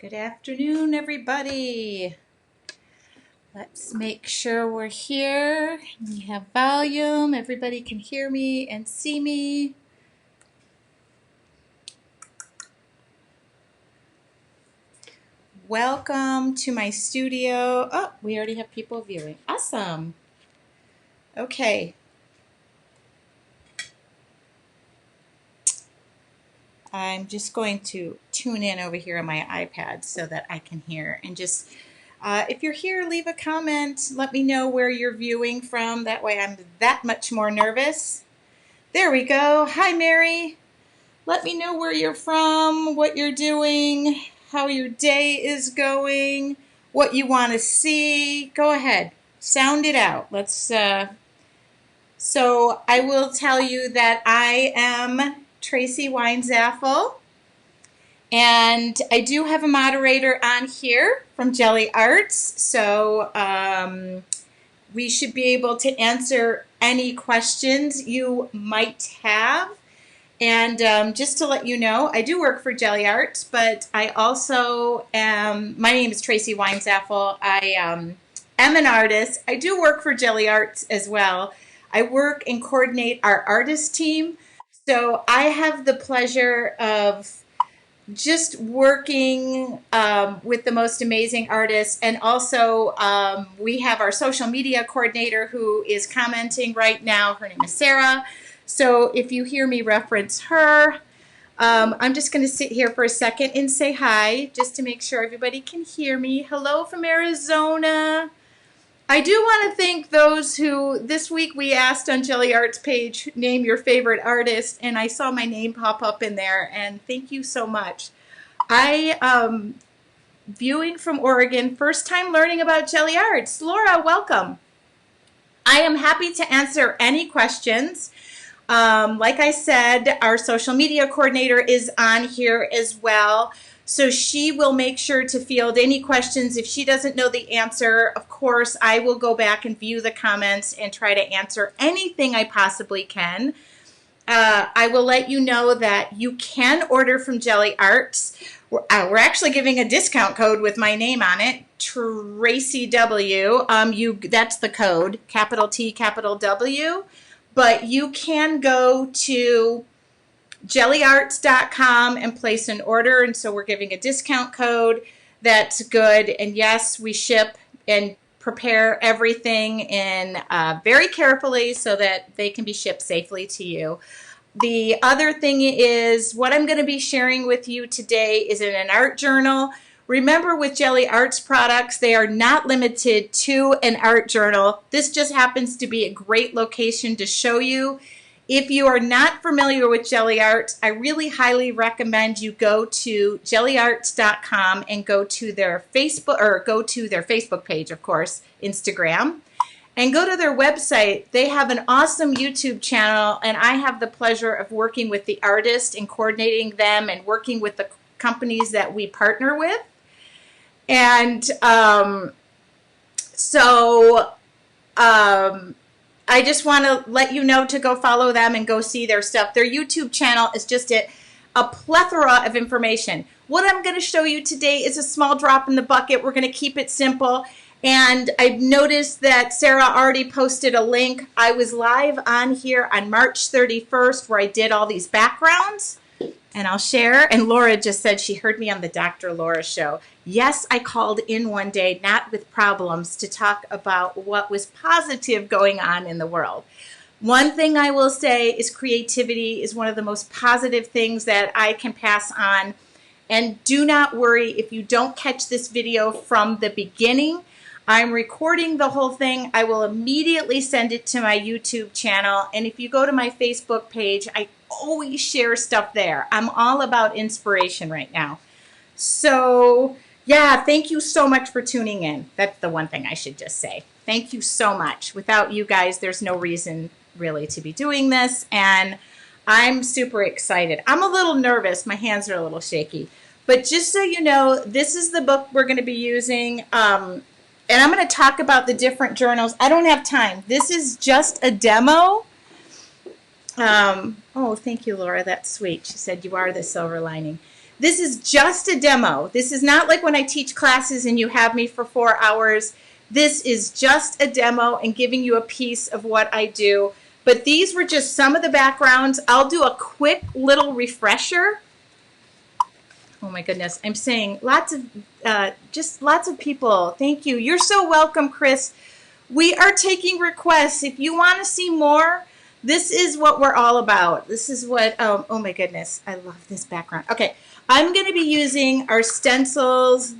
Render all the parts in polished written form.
Good afternoon, everybody. Let's make sure we're here. We have volume. Everybody can hear me and see me. Welcome to my studio. Oh, we already have people viewing. Awesome. Okay. I'm just going to tune in over here on my iPad so that I can hear. And just, if you're here, leave a comment. Let me know where you're viewing from. That way I'm that much more nervous. There we go. Hi, Mary. Let me know where you're from, what you're doing, how your day is going, what you want to see. Go ahead. Sound it out. Let's. So I will tell you that I am Tracy Weinzapfel, and I do have a moderator on here from Gelli Arts, so we should be able to answer any questions you might have. And just to let you know, I do work for Gelli Arts, but I also am, my name is Tracy Weinzapfel. I am an artist. I do work for Gelli Arts as well. I work and coordinate our artist team. So I have the pleasure of just working with the most amazing artists. And also we have our social media coordinator who is commenting right now. Her name is Sarah. So if you hear me reference her, I'm just going to sit here for a second and say hi, just to make sure everybody can hear me. Hello from Arizona. I do want to thank those who, this week we asked on Gelli Arts page, name your favorite artist, and I saw my name pop up in there, and thank you so much. I, viewing from Oregon, first time learning about Gelli Arts. Laura, welcome. I am happy to answer any questions. Like I said, our social media coordinator is on here as well. So she will make sure to field any questions. If she doesn't know the answer, of course, I will go back and view the comments and try to answer anything I possibly can. I will let you know that you can order from Gelli Arts. We're actually giving a discount code with my name on it, Tracy W. That's the code, capital T, capital W. But you can go to gelliarts.com and place an order, and so we're giving a discount code. That's good. And yes, we ship and prepare everything in very carefully so that they can be shipped safely to you. The other thing is, what I'm going to be sharing with you today is in an art journal. Remember, with Gelli Arts products, they are not limited to an art journal. This just happens to be a great location to show you. If you are not familiar with Gelli Arts, I really highly recommend you go to gelliarts.com and go to their Facebook page, of course, Instagram, and go to their website. They have an awesome YouTube channel, and I have the pleasure of working with the artists and coordinating them and working with the companies that we partner with. And I just want to let you know to go follow them and go see their stuff. Their YouTube channel is just a plethora of information. What I'm going to show you today is a small drop in the bucket. We're going to keep it simple. And I've noticed that Sarah already posted a link. I was live on here on March 31st where I did all these backgrounds. And I'll share. And Laura just said she heard me on the Dr. Laura show. Yes, I called in one day, not with problems, to talk about what was positive going on in the world. One thing I will say is creativity is one of the most positive things that I can pass on. And do not worry if you don't catch this video from the beginning. I'm recording the whole thing. I will immediately send it to my YouTube channel. And if you go to my Facebook page, I always share stuff there. I'm all about inspiration right now. So yeah, thank you so much for tuning in. That's the one thing I should just say. Thank you so much. Without you guys, there's no reason really to be doing this. And I'm super excited. I'm a little nervous. My hands are a little shaky. But just so you know, this is the book we're going to be using. And I'm going to talk about the different journals. I don't have time. This is just a demo. Oh, thank you, Laura. That's sweet. She said, you are the silver lining. This is just a demo. This is not like when I teach classes and you have me for 4 hours. This is just a demo and giving you a piece of what I do. But these were just some of the backgrounds. I'll do a quick little refresher. Oh my goodness, I'm saying lots of people. Thank you. You're so welcome, Chris. We are taking requests. If you want to see more, this is what we're all about. This is what, oh my goodness, I love this background. Okay, I'm going to be using our stencils,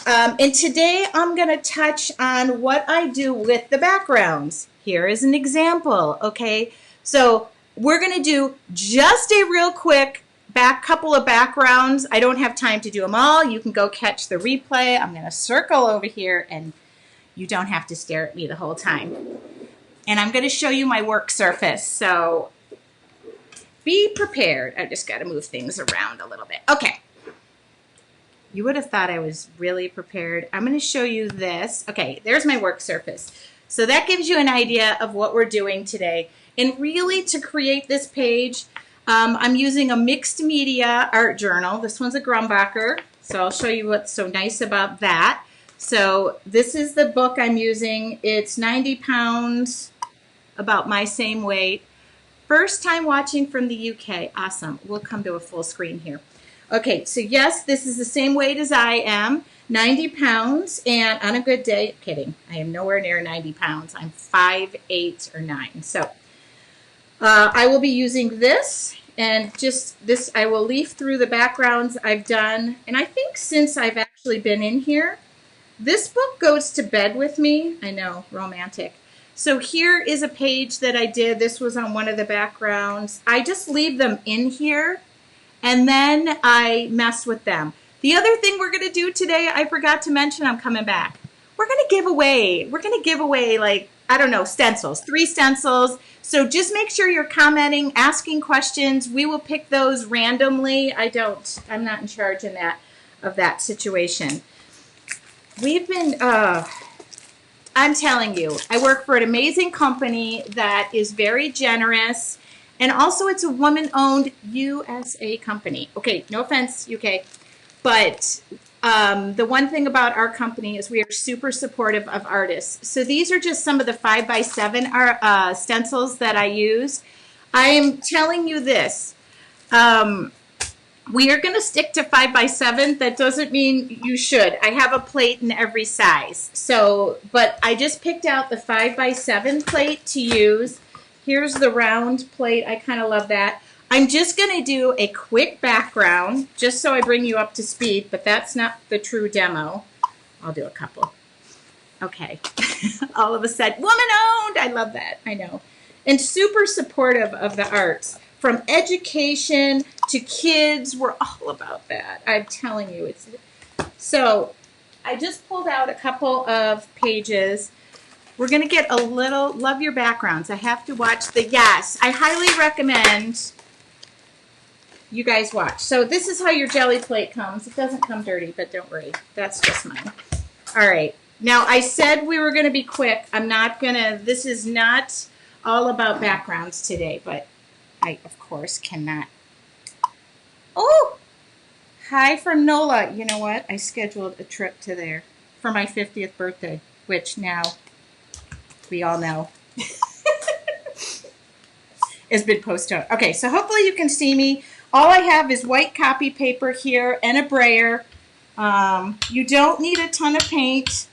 and today I'm going to touch on what I do with the backgrounds. Here is an example, okay? So we're going to do just a real quick couple of backgrounds. I don't have time to do them all. You can go catch the replay. I'm going to circle over here and you don't have to stare at me the whole time. And I'm going to show you my work surface, so be prepared. I just got to move things around a little bit. Okay. You would have thought I was really prepared. I'm going to show you this. Okay, there's my work surface. So that gives you an idea of what we're doing today. And really, to create this page, I'm using a mixed media art journal. This one's a Grumbacher, so I'll show you what's so nice about that. So this is the book I'm using. It's 90 pounds, about my same weight. First time watching from the UK. Awesome. We'll come to a full screen here. Okay, so yes, this is the same weight as I am, 90 pounds, and on a good day, kidding, I am nowhere near 90 pounds. I'm 5'8" or 9. So I will be using this, and just this, I will leaf through the backgrounds I've done, and I think since I've actually been in here, this book goes to bed with me. I know, romantic. So here is a page that I did. This was on one of the backgrounds. I just leave them in here, and then I mess with them. The other thing we're going to do today, I forgot to mention, I'm coming back. We're going to give away, like, I don't know, stencils, 3 stencils. So just make sure you're commenting, asking questions. We will pick those randomly. I'm not in charge of that situation. We've been, I'm telling you, I work for an amazing company that is very generous. And also it's a woman-owned USA company. Okay, no offense, UK. But the one thing about our company is we are super supportive of artists. So these are just some of the 5x7 stencils that I use. I am telling you this. We are going to stick to 5x7. That doesn't mean you should. I have a plate in every size. So, but I just picked out the 5x7 plate to use. Here's the round plate. I kind of love that. I'm just going to do a quick background just so I bring you up to speed, but that's not the true demo. I'll do a couple. Okay. All of a sudden, woman-owned. I love that. I know. And super supportive of the arts. From education to kids, we're all about that. I'm telling you. So I just pulled out a couple of pages. We're going to get a little, love your backgrounds. I have to watch yes, I highly recommend you guys watch. So this is how your jelly plate comes. It doesn't come dirty, but don't worry. That's just mine. All right. Now, I said we were going to be quick. This is not all about backgrounds today, but I, of course, cannot. Oh, hi from NOLA. You know what? I scheduled a trip to there for my 50th birthday, which now we all know has been postponed. Okay, so hopefully you can see me. All I have is white copy paper here and a brayer. You don't need a ton of paint.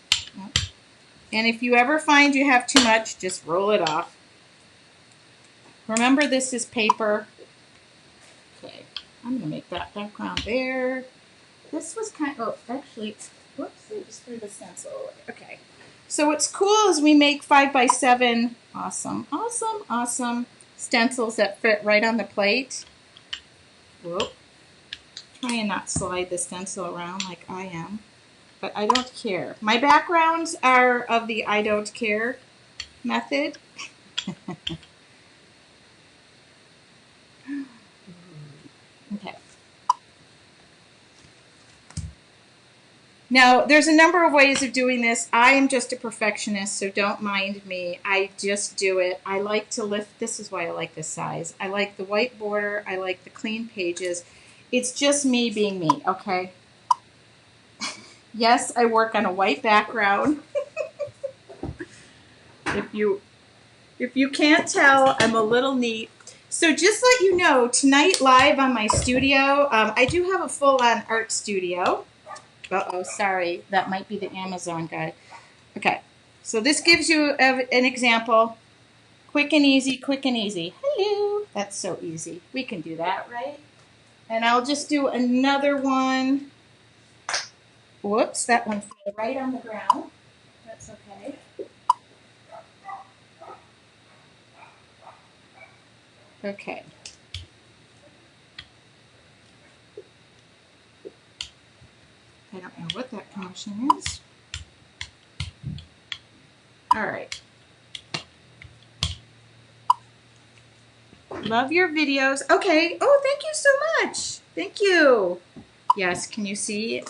And if you ever find you have too much, just roll it off. Remember, this is paper. Okay, I'm going to make that background there. This was actually, whoops, I just threw the stencil away. Okay, so what's cool is we make 5x7 awesome stencils that fit right on the plate. Whoop. Try and not slide the stencil around like I am, but I don't care. My backgrounds are of the I don't care method. Okay. Now, there's a number of ways of doing this. I am just a perfectionist, so don't mind me. I just do it. I like to lift. This is why I like this size. I like the white border. I like the clean pages. It's just me being me, okay? Yes, I work on a white background. If you can't tell, I'm a little neat. So just let you know, tonight live on my studio, I do have a full-on art studio. Uh-oh, sorry. That might be the Amazon guy. Okay, so this gives you an example. Quick and easy, quick and easy. Hello. That's so easy. We can do that, right? And I'll just do another one. Whoops, that one fell right on the ground. That's okay. Okay. I don't know what that commotion is. All right. Love your videos. Okay. Oh, thank you so much. Thank you. Yes, can you see?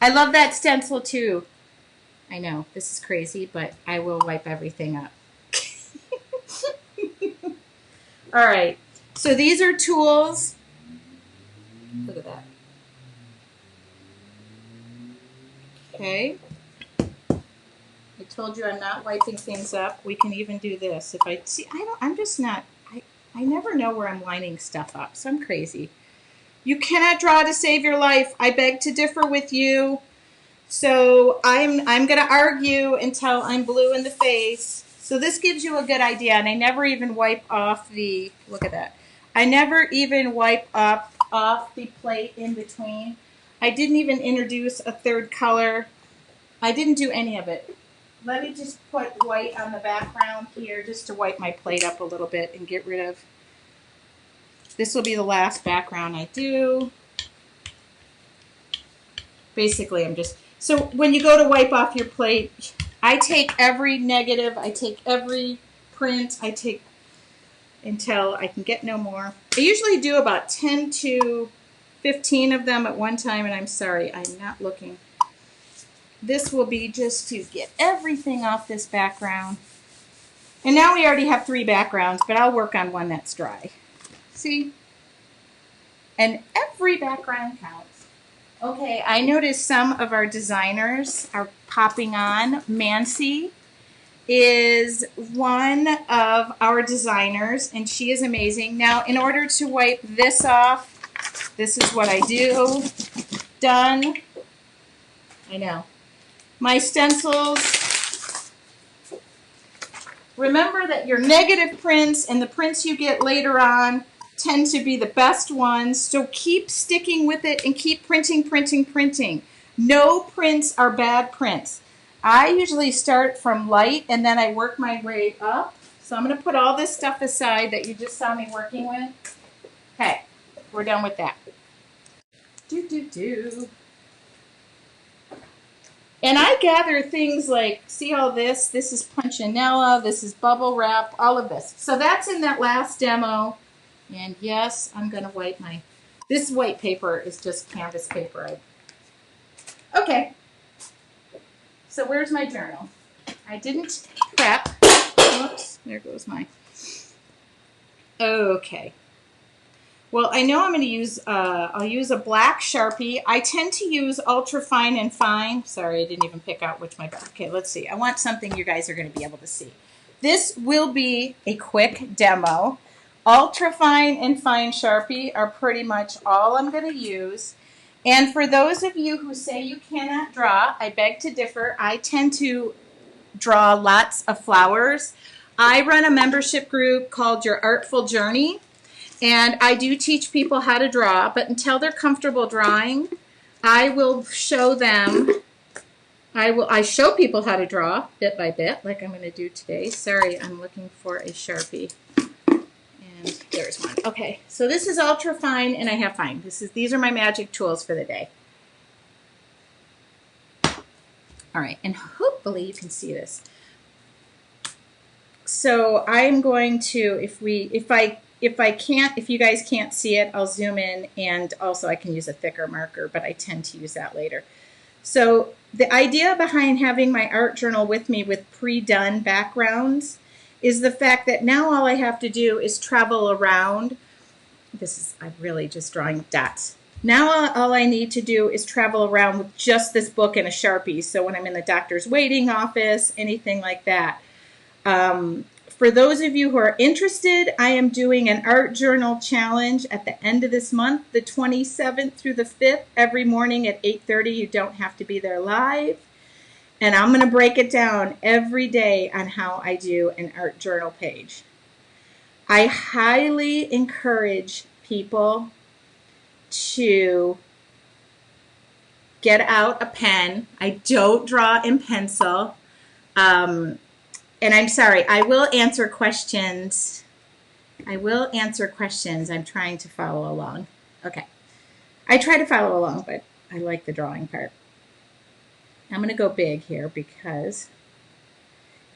I love that stencil too. I know, this is crazy, but I will wipe everything up. All right. So these are tools. Look at that. Okay. I told you I'm not wiping things up. We can even do this. If I see, I'm just not, I never know where I'm lining stuff up, so I'm crazy. You cannot draw to save your life. I beg to differ with you. So I'm going to argue until I'm blue in the face. So this gives you a good idea, and I never even wipe off the, look at that. I never even wipe up off the plate in between. I didn't even introduce a third color. I didn't do any of it. Let me just put white on the background here just to wipe my plate up a little bit and get rid of. This will be the last background I do. Basically, I'm just, so when you go to wipe off your plate, I take every negative, I take every print, I take until I can get no more. I usually do about 10 to 15 of them at one time, and I'm sorry, I'm not looking. This will be just to get everything off this background. And now we already have 3 backgrounds, but I'll work on one that's dry. See? And every background counts. Okay, I noticed some of our designers are popping on. Mancy is one of our designers, and she is amazing. Now, in order to wipe this off, this is what I do. Done. I know. My stencils. Remember that your negative prints and the prints you get later on tend to be the best ones, so keep sticking with it and keep printing, printing, printing. No prints are bad prints. I usually start from light and then I work my way up. So I'm going to put all this stuff aside that you just saw me working with. Okay, we're done with that. And I gather things like, see all this? This is punchinella, this is bubble wrap, all of this. So that's in that last demo. And yes, I'm going to wipe my, this white paper is just canvas paper. Okay. So where's my journal? I didn't prep. Oops, there goes my. Okay. Well, I know I'm going to use, I'll use a black Sharpie. I tend to use ultra fine and fine. Sorry, I didn't even pick out which my, okay, let's see. I want something you guys are going to be able to see. This will be a quick demo. Ultra fine and fine Sharpie are pretty much all I'm going to use. And for those of you who say you cannot draw, I beg to differ. I tend to draw lots of flowers. I run a membership group called Your Artful Journey, and I do teach people how to draw, but until they're comfortable drawing, I will show them, I show people how to draw bit by bit, like I'm going to do today. Sorry, I'm looking for a Sharpie. And there's one. Okay, so this is ultra fine and I have fine. These are my magic tools for the day. All right, and hopefully you can see this. So I'm going to, if you guys can't see it, I'll zoom in, and also I can use a thicker marker, but I tend to use that later. So the idea behind having my art journal with me with pre-done backgrounds is the fact that now all I have to do is travel around I'm really just drawing dots. Now all I need to do is travel around with just this book and a Sharpie. So when I'm in the doctor's waiting office, anything like that. For those of you who are interested, I am doing an art journal challenge at the end of this month, the 27th through the 5th, every morning at 8:30. You don't have to be there live. And I'm going to break it down every day on how I do an art journal page. I highly encourage people to get out a pen. I don't draw in pencil. And I'm sorry, I will answer questions. I'm trying to follow along. Okay. I try to follow along, but I like the drawing part. I'm going to go big here because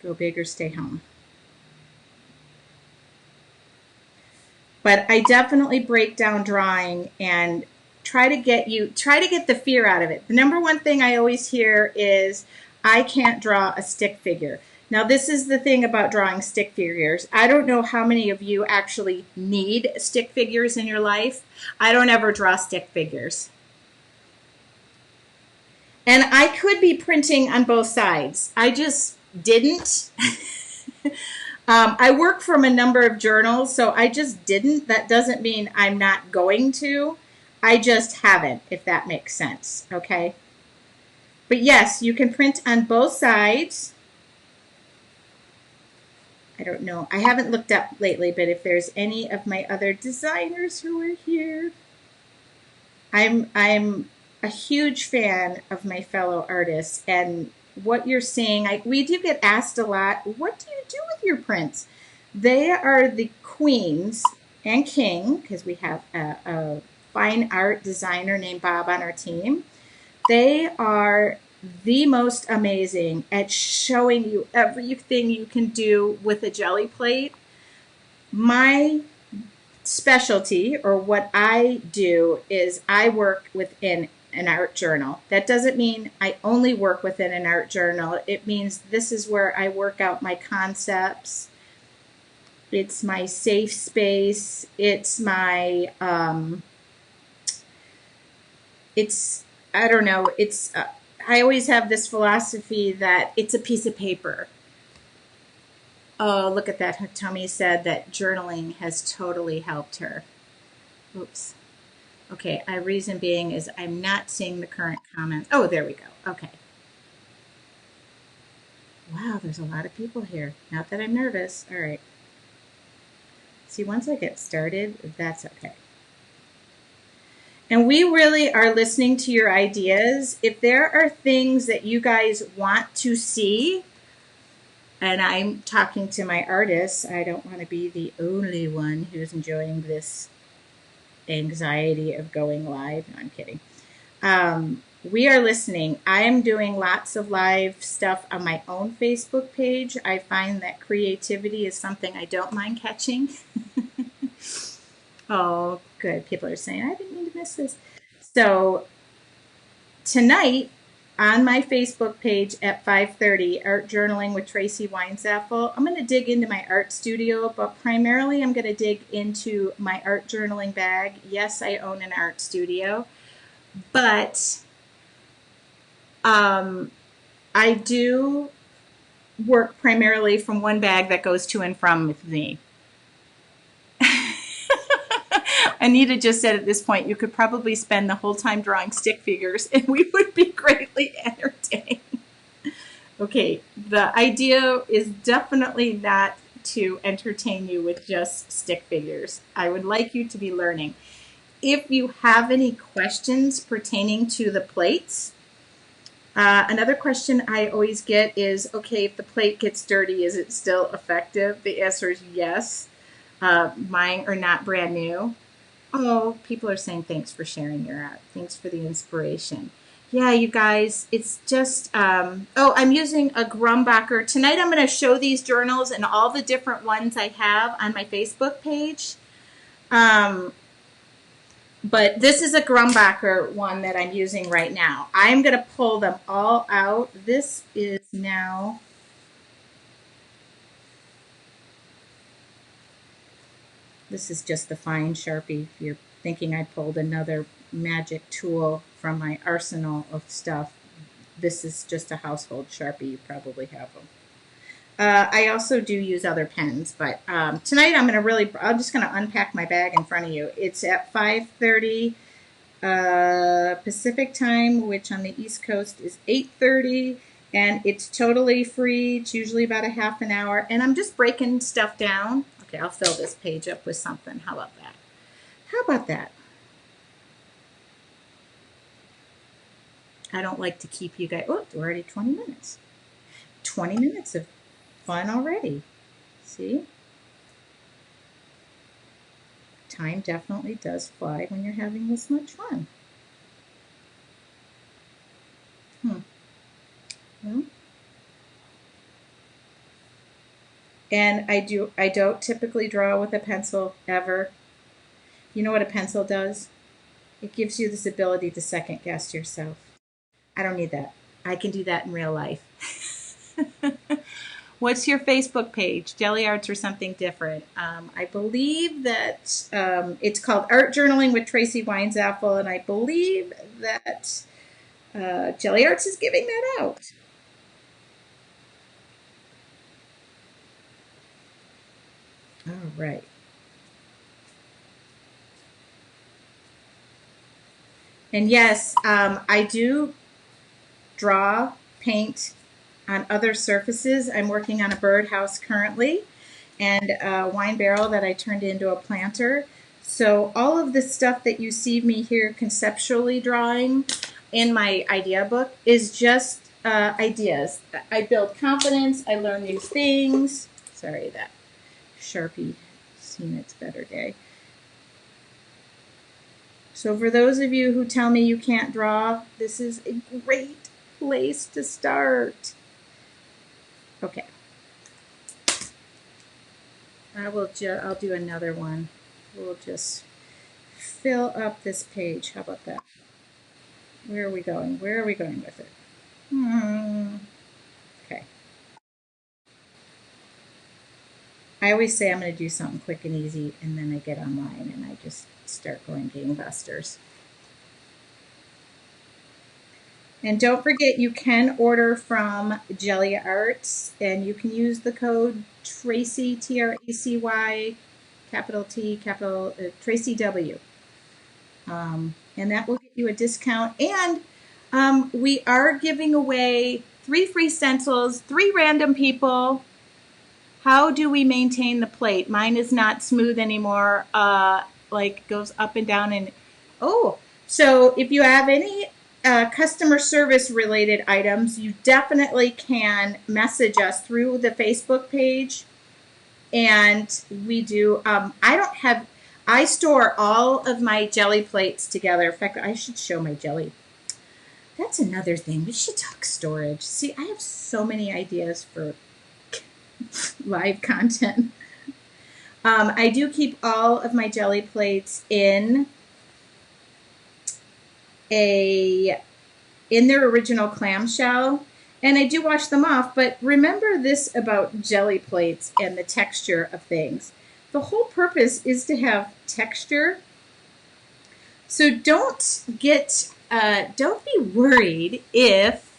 go big or stay home. But I definitely break down drawing and try to get the fear out of it. The number one thing I always hear is, I can't draw a stick figure. Now, this is the thing about drawing stick figures. I don't know how many of you actually need stick figures in your life. I don't ever draw stick figures. And I could be printing on both sides. I just didn't. I work from a number of journals, so I just didn't. That doesn't mean I'm not going to. I just haven't, if that makes sense, okay? But yes, you can print on both sides. I don't know. I haven't looked up lately, but if there's any of my other designers who are here, I'm a huge fan of my fellow artists, and what you're seeing, we do get asked a lot, what do you do with your prints? They are the queens and king, because we have a fine art designer named Bob on our team. They are the most amazing at showing you everything you can do with a jelly plate. My specialty, or what I do, is I work within an art journal. That doesn't mean I only work within an art journal. It means this is where I work out my concepts. It's my safe space. It's my, I don't know, I always have this philosophy that it's a piece of paper. Oh, look at that. Tommy said that journaling has totally helped her. Oops. Okay, reason being is I'm not seeing the current comments. Oh, there we go. Okay. Wow, there's a lot of people here. Not that I'm nervous. All right. See, once I get started, that's okay. And we really are listening to your ideas. If there are things that you guys want to see, and I'm talking to my artists, I don't want to be the only one who's enjoying this anxiety of going live. No, I'm kidding. We are listening. I am doing lots of live stuff on my own Facebook page. I find that creativity is something I don't mind catching. Oh, good. People are saying, I didn't mean to miss this. So tonight on my Facebook page at 5:30, Art Journaling with Tracy Weinzapfel, I'm going to dig into my art studio, but primarily I'm going to dig into my art journaling bag. Yes, I own an art studio, but I do work primarily from one bag that goes to and from with me. Anita just said at this point, you could probably spend the whole time drawing stick figures and we would be greatly entertained. Okay, the idea is definitely not to entertain you with just stick figures. I would like you to be learning. If you have any questions pertaining to the plates, another question I always get is, okay, if the plate gets dirty, is it still effective? The answer is yes. Mine are not brand new. Oh, people are saying thanks for sharing your art. Thanks for the inspiration. Yeah, you guys, it's just, oh, I'm using a Grumbacher. Tonight I'm going to show these journals and all the different ones I have on my Facebook page. But this is a Grumbacher one that I'm using right now. I'm going to pull them all out. This is now This is just the fine Sharpie. If you're thinking I pulled another magic tool from my arsenal of stuff, this is just a household Sharpie. You probably have them. I also do use other pens, but tonight I'm just going to unpack my bag in front of you. It's at 5:30 Pacific time, which on the East Coast is 8:30, and it's totally free. It's usually about a half an hour, and I'm just breaking stuff down. Okay, I'll fill this page up with something. How about that? How about that? I don't like to keep you guys. Oh, already 20 minutes. 20 minutes of fun already. See? Time definitely does fly when you're having this much fun. Well, and I don't typically draw with a pencil ever. You know what a pencil does? It gives you this ability to second guess yourself. I don't need that. I can do that in real life. What's your Facebook page? Gelli Arts or something different? I believe that it's called Art Journaling with Tracy Weinzapfel, and I believe that Gelli Arts is giving that out. All right. And yes, I do draw, paint on other surfaces. I'm working on a birdhouse currently and a wine barrel that I turned into a planter. So all of the stuff that you see me here conceptually drawing in my idea book is just ideas. I build confidence. I learn new things. Sorry, that Sharpie seen its better day. So for those of you who tell me you can't draw, this is a great place to start. Okay. I'll do another one. We'll just fill up this page. How about that? Where are we going? Where are we going with it? Okay. I always say I'm going to do something quick and easy, and then I get online and I just start going gangbusters. And don't forget, you can order from Gelli Arts, and you can use the code Tracy, Tracy, capital T, capital Tracy W. And that will get you a discount. And we are giving away 3 free stencils, 3 random people. How do we maintain the plate? Mine is not smooth anymore, like goes up and down. And so if you have any customer service related items, you definitely can message us through the Facebook page. And we do, I store all of my jelly plates together. In fact, I should show my jelly. That's another thing. We should talk storage. See, I have so many ideas for live content. I do keep all of my jelly plates in their original clamshell, and I do wash them off. But remember this about jelly plates and the texture of things. The whole purpose is to have texture. So don't be worried if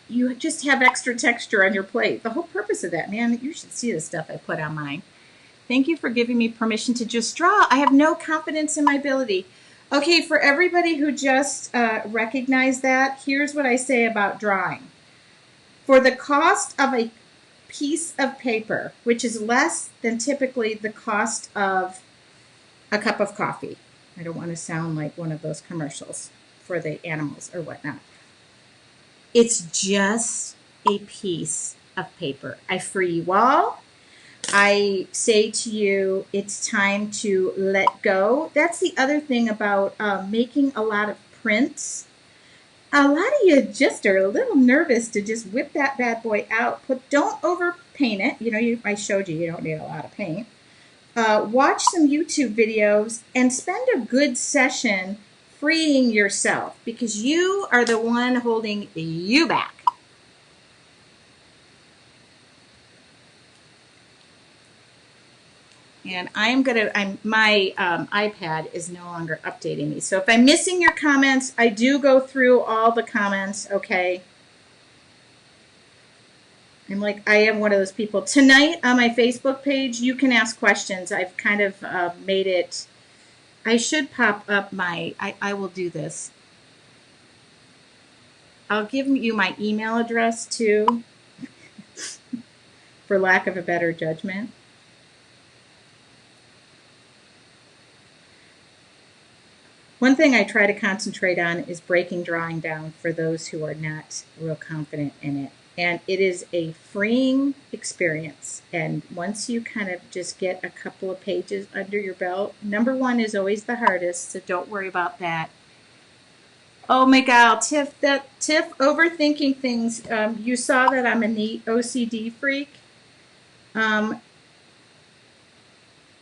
you just have extra texture on your plate. The whole purpose of that, man, you should see the stuff I put on mine. Thank you for giving me permission to just draw. I have no confidence in my ability. Okay, for everybody who just recognized that, here's what I say about drawing. For the cost of a piece of paper, which is less than typically the cost of a cup of coffee. I don't want to sound like one of those commercials for the animals or whatnot. It's just a piece of paper. I free you all. I say to you, it's time to let go. That's the other thing about making a lot of prints. A lot of you just are a little nervous to just whip that bad boy out. Don't overpaint it. You know, I showed you don't need a lot of paint. Watch some YouTube videos and spend a good session freeing yourself, because you are the one holding you back. And my iPad is no longer updating me. So if I'm missing your comments, I do go through all the comments, okay? I am one of those people. Tonight on my Facebook page, you can ask questions. I've kind of made it, I should pop up I will do this. I'll give you my email address too, for lack of a better judgment. One thing I try to concentrate on is breaking drawing down for those who are not real confident in it. And it is a freeing experience. And once you kind of just get a couple of pages under your belt, number one is always the hardest, so don't worry about that. Oh my God, Tiff, overthinking things. You saw that I'm a neat OCD freak.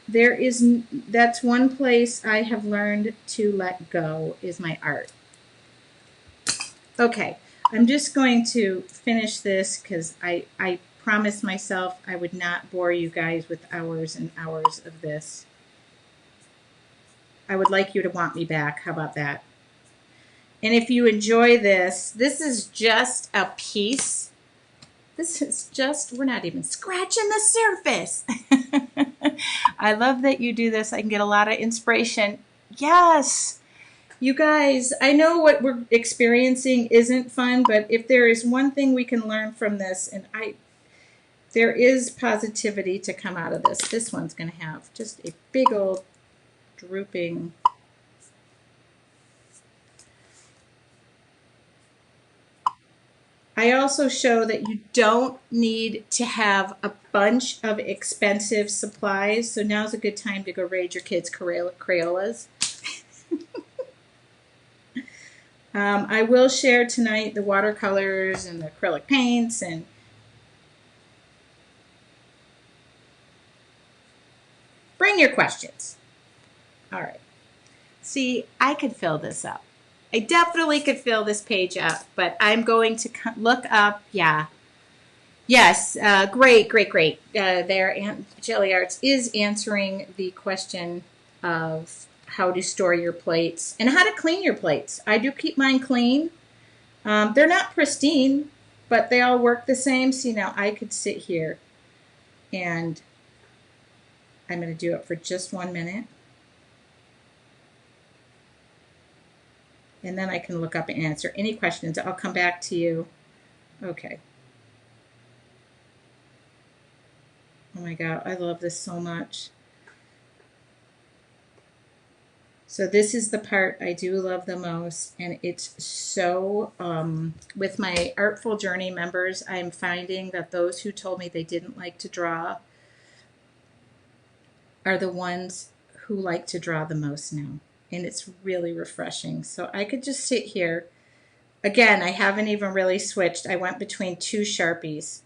That's one place I have learned to let go is my art. Okay, I'm just going to finish this because I promised myself I would not bore you guys with hours and hours of this. I would like you to want me back. How about that? And if you enjoy this is just a piece. We're not even scratching the surface. I love that you do this. I can get a lot of inspiration. Yes, you guys, I know what we're experiencing isn't fun, but if there is one thing we can learn from this, there is positivity to come out of this. This one's going to have just a big old drooping. I also show that you don't need to have a bunch of expensive supplies. So now's a good time to go raid your kids' Crayolas. I will share tonight the watercolors and the acrylic paints and bring your questions. All right. See, I could fill this up. I definitely could fill this page up, but I'm going to look up, yeah. Yes, great. There, Gelli Arts is answering the question of how to store your plates and how to clean your plates. I do keep mine clean. They're not pristine, but they all work the same. See, now I could sit here and I'm going to do it for just 1 minute. And then I can look up and answer any questions. I'll come back to you. Okay. Oh my God, I love this so much. So this is the part I do love the most, and it's so, with my Artful Journey members, I'm finding that those who told me they didn't like to draw are the ones who like to draw the most now. And it's really refreshing. So I could just sit here. Again, I haven't even really switched. I went between 2 Sharpies.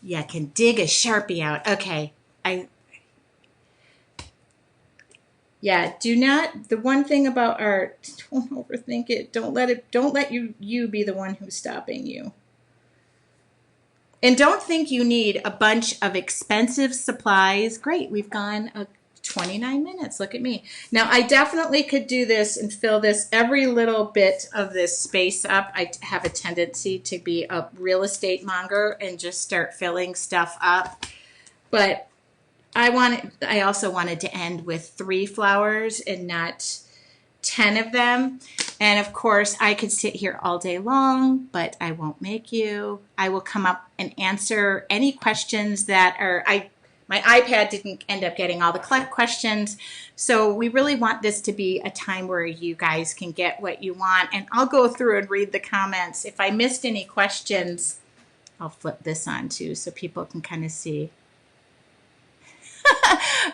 Yeah, I can dig a Sharpie out. Okay. Yeah, do not, the one thing about art, don't overthink it. Don't let you be the one who's stopping you. And don't think you need a bunch of expensive supplies. Great, we've gone 29 minutes. Look at me. Now, I definitely could do this and fill this every little bit of this space up. I have a tendency to be a real estate monger and just start filling stuff up. But I also wanted to end with 3 flowers and not 10 of them. And of course, I could sit here all day long, but I won't make you. I will come up and answer any questions that are, my iPad didn't end up getting all the questions. So we really want this to be a time where you guys can get what you want. And I'll go through and read the comments. If I missed any questions, I'll flip this on too so people can kind of see.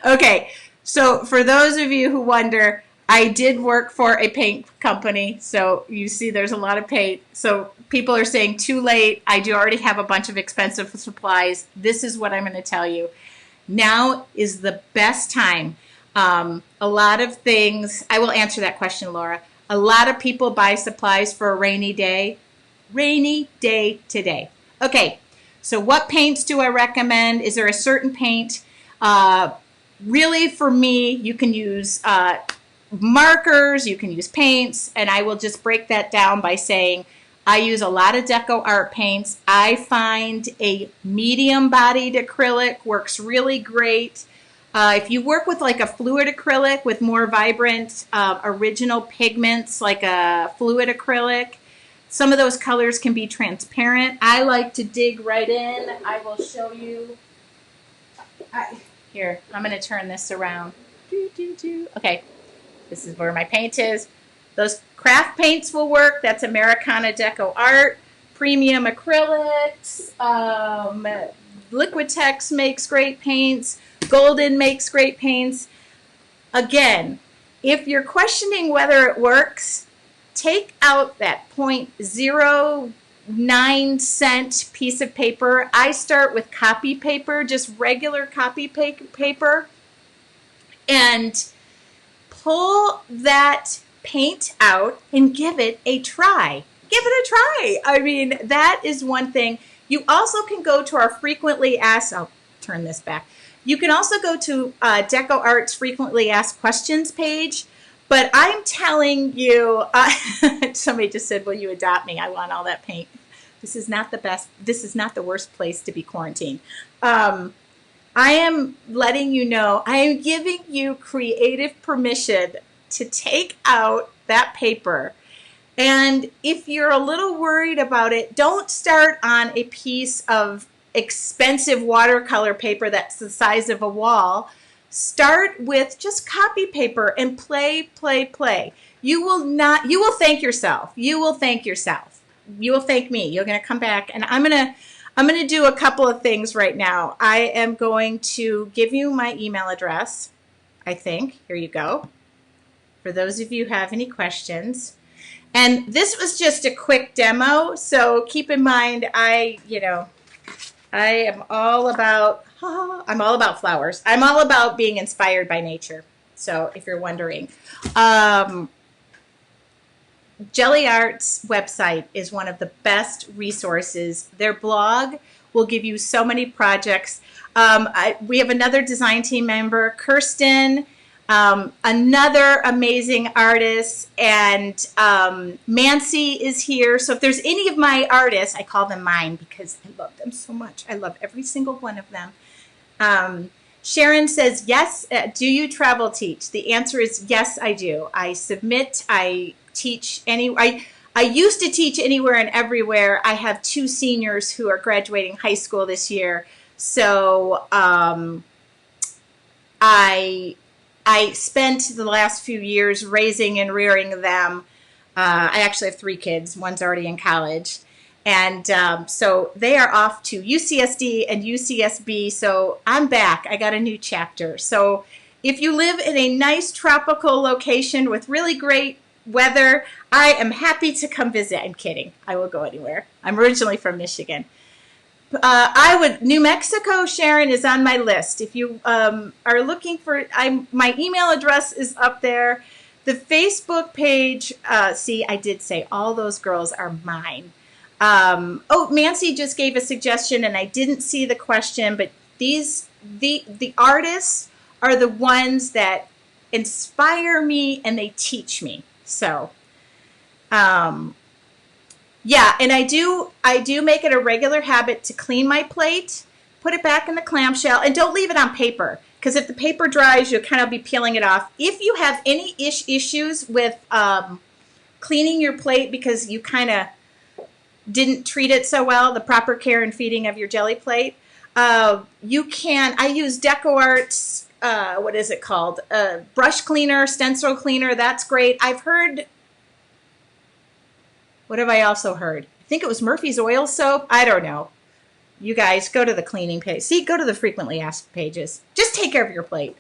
Okay, so for those of you who wonder, I did work for a paint company. So you see there's a lot of paint. So people are saying too late. I do already have a bunch of expensive supplies. This is what I'm going to tell you. Now is the best time. A lot of things, I will answer that question, Laura. A lot of people buy supplies for a rainy day. Rainy day today. Okay, so what paints do I recommend? Is there a certain paint? really, for me, you can use markers, you can use paints, and I will just break that down by saying I use a lot of Deco Art paints. I find a medium-bodied acrylic works really great. If you work with like a fluid acrylic with more vibrant original pigments, like a fluid acrylic, some of those colors can be transparent. I like to dig right in. I will show you. Here, I'm going to turn this around. Okay, this is where my paint is. Those craft paints will work. That's Americana Deco Art. Premium acrylics. Liquitex makes great paints. Golden makes great paints. Again, if you're questioning whether it works, take out that 0.09 cent piece of paper. I start with copy paper, just regular copy paper, and pull that paint out and give it a try. Give it a try. I mean, that is one thing. You also can go to our frequently asked, I'll turn this back. You can also go to Deco Art's frequently asked questions page. But I'm telling you, somebody just said, will you adopt me? I want all that paint. This is not the best. This is not the worst place to be quarantined. I am letting you know, I am giving you creative permission to take out that paper. And if you're a little worried about it, don't start on a piece of expensive watercolor paper that's the size of a wall. Start with just copy paper and play. You will thank yourself. You will thank yourself. You will thank me. You're going to come back, and I'm going to do a couple of things right now. I am going to give you my email address, I think. Here you go. For those of you who have any questions. And this was just a quick demo, so keep in mind I am all about flowers. I'm all about being inspired by nature. So if you're wondering, Gelli Art's website is one of the best resources. Their blog will give you so many projects. We have another design team member, Kirsten, another amazing artist, and Mancy is here. So if there's any of my artists, I call them mine because I love them so much. I love every single one of them. Sharon says, yes, do you travel teach? The answer is yes, I do. I submit, I teach I used to teach anywhere and everywhere. I have 2 seniors who are graduating high school this year. So I spent the last few years raising and rearing them. I actually have 3 kids. One's already in college. And so they are off to UCSD and UCSB. So I'm back. I got a new chapter. So if you live in a nice tropical location with really great weather, I am happy to come visit. I'm kidding. I will go anywhere. I'm originally from Michigan. New Mexico, Sharon, is on my list. If you are looking for, my email address is up there. The Facebook page, see, I did say all those girls are mine. Mancy just gave a suggestion, and I didn't see the question, but the artists are the ones that inspire me and they teach me. So, yeah, and I do make it a regular habit to clean my plate, put it back in the clamshell, and don't leave it on paper, because if the paper dries, you'll kind of be peeling it off. If you have any issues with cleaning your plate because you kind of didn't treat it so well, the proper care and feeding of your jelly plate, you can, I use Deco Art's, what is it called? Brush cleaner, stencil cleaner, that's great. I've heard, what have I also heard? I think it was Murphy's Oil Soap. I don't know. You guys, go to the cleaning page. See, go to the frequently asked pages. Just take care of your plate.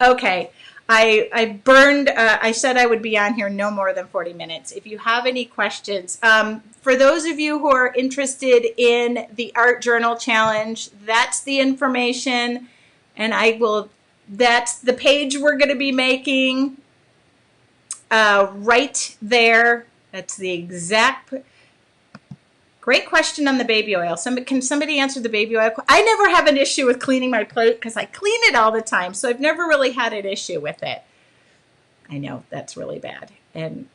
Okay. I burned, I said I would be on here no more than 40 minutes. If you have any questions, for those of you who are interested in the Art Journal Challenge, that's the information, and that's the page we're going to be making right there. That's the exact Great question on the baby oil. Can somebody answer the baby oil? I never have an issue with cleaning my plate because I clean it all the time. So I've never really had an issue with it. I know that's really bad. And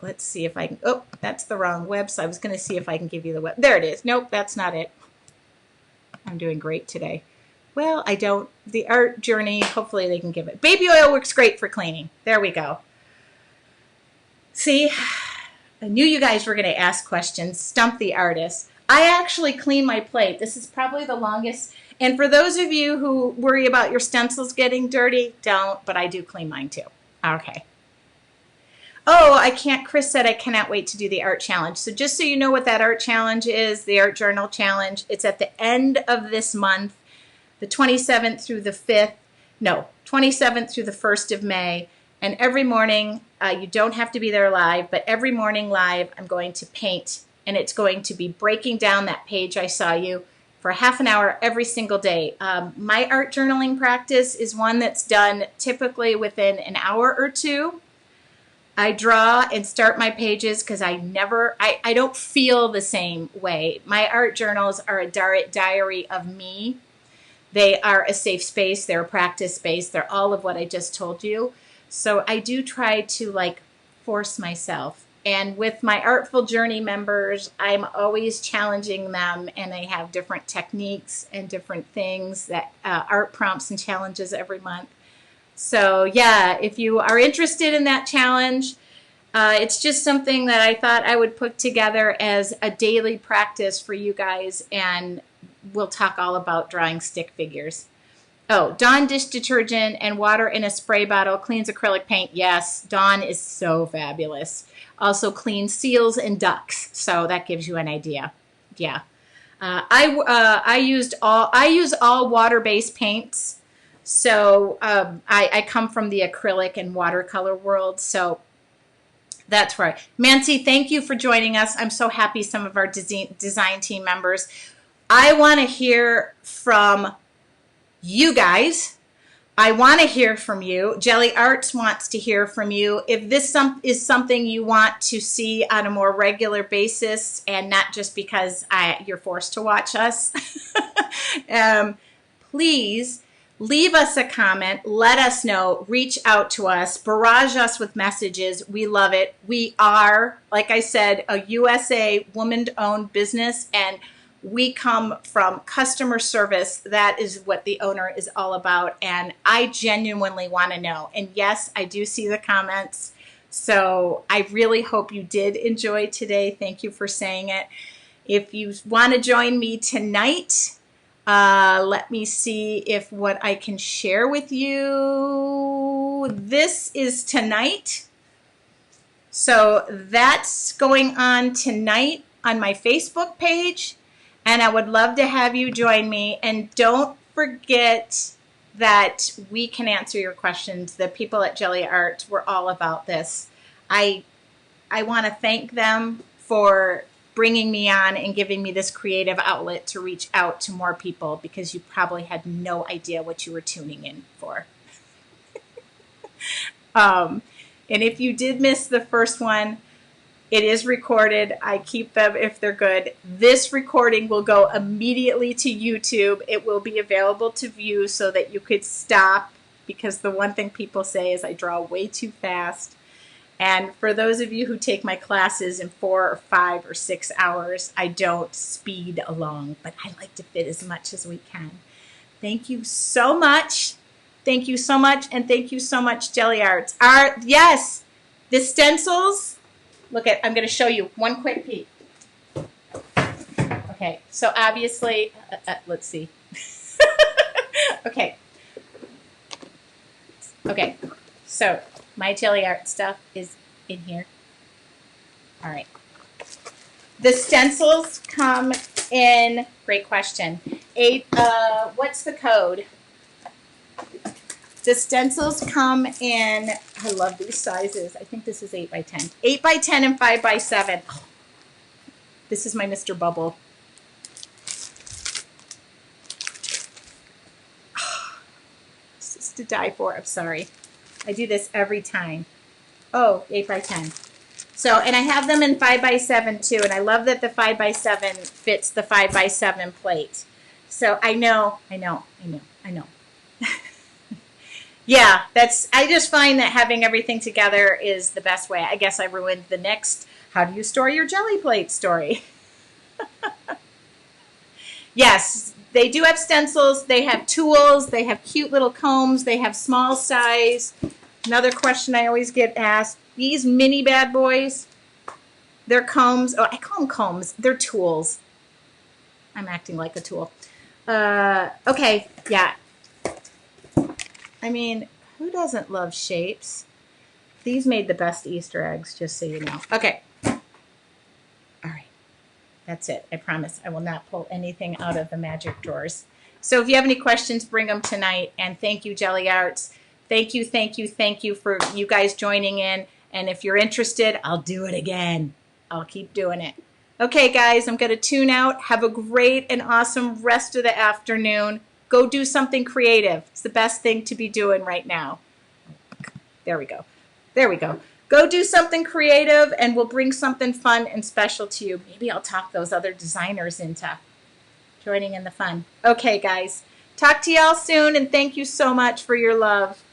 let's see if I can, oh, that's the wrong website. I was going to see if I can give you the web. There it is. Nope, that's not it. I'm doing great today. Well, I don't. The art journey, hopefully they can give it. Baby oil works great for cleaning. There we go. See, I knew you guys were going to ask questions. Stump the artist. I actually clean my plate. This is probably the longest. And for those of you who worry about your stencils getting dirty, don't, but I do clean mine too. Okay. Oh, I can't. Chris said I cannot wait to do the art challenge. So just so you know what that art challenge is, the art journal challenge, it's at the end of this month, the 27th through the 5th, no, 27th through the 1st of May. And every morning, you don't have to be there live, but every morning live, I'm going to paint, and it's going to be breaking down that page I saw you for half an hour every single day. My art journaling practice is one that's done typically within an hour or two. I draw and start my pages because I don't feel the same way. My art journals are a diary of me. They are a safe space. They're a practice space. They're all of what I just told you. So I do try to like force myself. And with my Artful Journey members, I'm always challenging them, and they have different techniques and different things that art prompts and challenges every month. So yeah, if you are interested in that challenge, it's just something that I thought I would put together as a daily practice for you guys, and we'll talk all about drawing stick figures. Oh, Dawn dish detergent and water in a spray bottle cleans acrylic paint. Yes, Dawn is so fabulous. Also cleans seals and ducks, so that gives you an idea. Yeah, I use all water-based paints. So I come from the acrylic and watercolor world, so that's right. Mancy, thank you for joining us. I'm so happy some of our design team members. I want to hear from you guys. I want to hear from you. Gelli Arts wants to hear from you. If this is something you want to see on a more regular basis, and not just because you're forced to watch us, please leave us a comment. Let us know. Reach out to us. Barrage us with messages. We love it. We are, like I said, a USA woman-owned business, and we come from customer service. That is what the owner is all about, and I genuinely want to know. And yes, I do see the comments, so I really hope you did enjoy today. Thank you for saying it. If you want to join me tonight, let me see if what I can share with you. This is tonight. So that's going on tonight on my Facebook page. And I would love to have you join me. And don't forget that we can answer your questions. The people at Gelli Art were all about this. I want to thank them for bringing me on and giving me this creative outlet to reach out to more people, because you probably had no idea what you were tuning in for. And if you did miss the first one, it is recorded. I keep them if they're good. This recording will go immediately to YouTube. It will be available to view so that you could stop, because the one thing people say is I draw way too fast. And for those of you who take my classes in 4 or 5 or 6 hours, I don't speed along, but I like to fit as much as we can. Thank you so much. Thank you so much. And thank you so much, Gelli Arts. Yes, the stencils. Look at, I'm going to show you one quick peek. Okay, so obviously, let's see. Okay. Okay, so my Gelli Art stuff is in here. All right. The stencils come in, great question. What's the code? The stencils come in, I love these sizes. I think this is 8 by 10. 8 by 10 and 5 by 7. Oh, this is my Mr. Bubble. Oh, this is to die for. I'm sorry. I do this every time. Oh, 8 by 10. So, and I have them in 5x7 too, and I love that the 5x7 fits the 5x7 plate. So I know. Yeah, I just find that having everything together is the best way. I guess I ruined the next how do you store your jelly plate story. Yes, they do have stencils, they have tools, they have cute little combs, they have small size. Another question I always get asked, these mini bad boys, they're combs. Oh, I call them combs. They're tools. I'm acting like a tool. Okay, yeah. I mean, who doesn't love shapes? These made the best Easter eggs, just so you know. Okay. All right. That's it. I promise I will not pull anything out of the magic drawers. So if you have any questions, bring them tonight. And thank you, Gelli Arts. Thank you for you guys joining in. And if you're interested, I'll do it again. I'll keep doing it. Okay, guys, I'm going to tune out. Have a great and awesome rest of the afternoon. Go do something creative. It's the best thing to be doing right now. There we go. There we go. Go do something creative, and we'll bring something fun and special to you. Maybe I'll talk those other designers into joining in the fun. Okay, guys. Talk to y'all soon, and thank you so much for your love.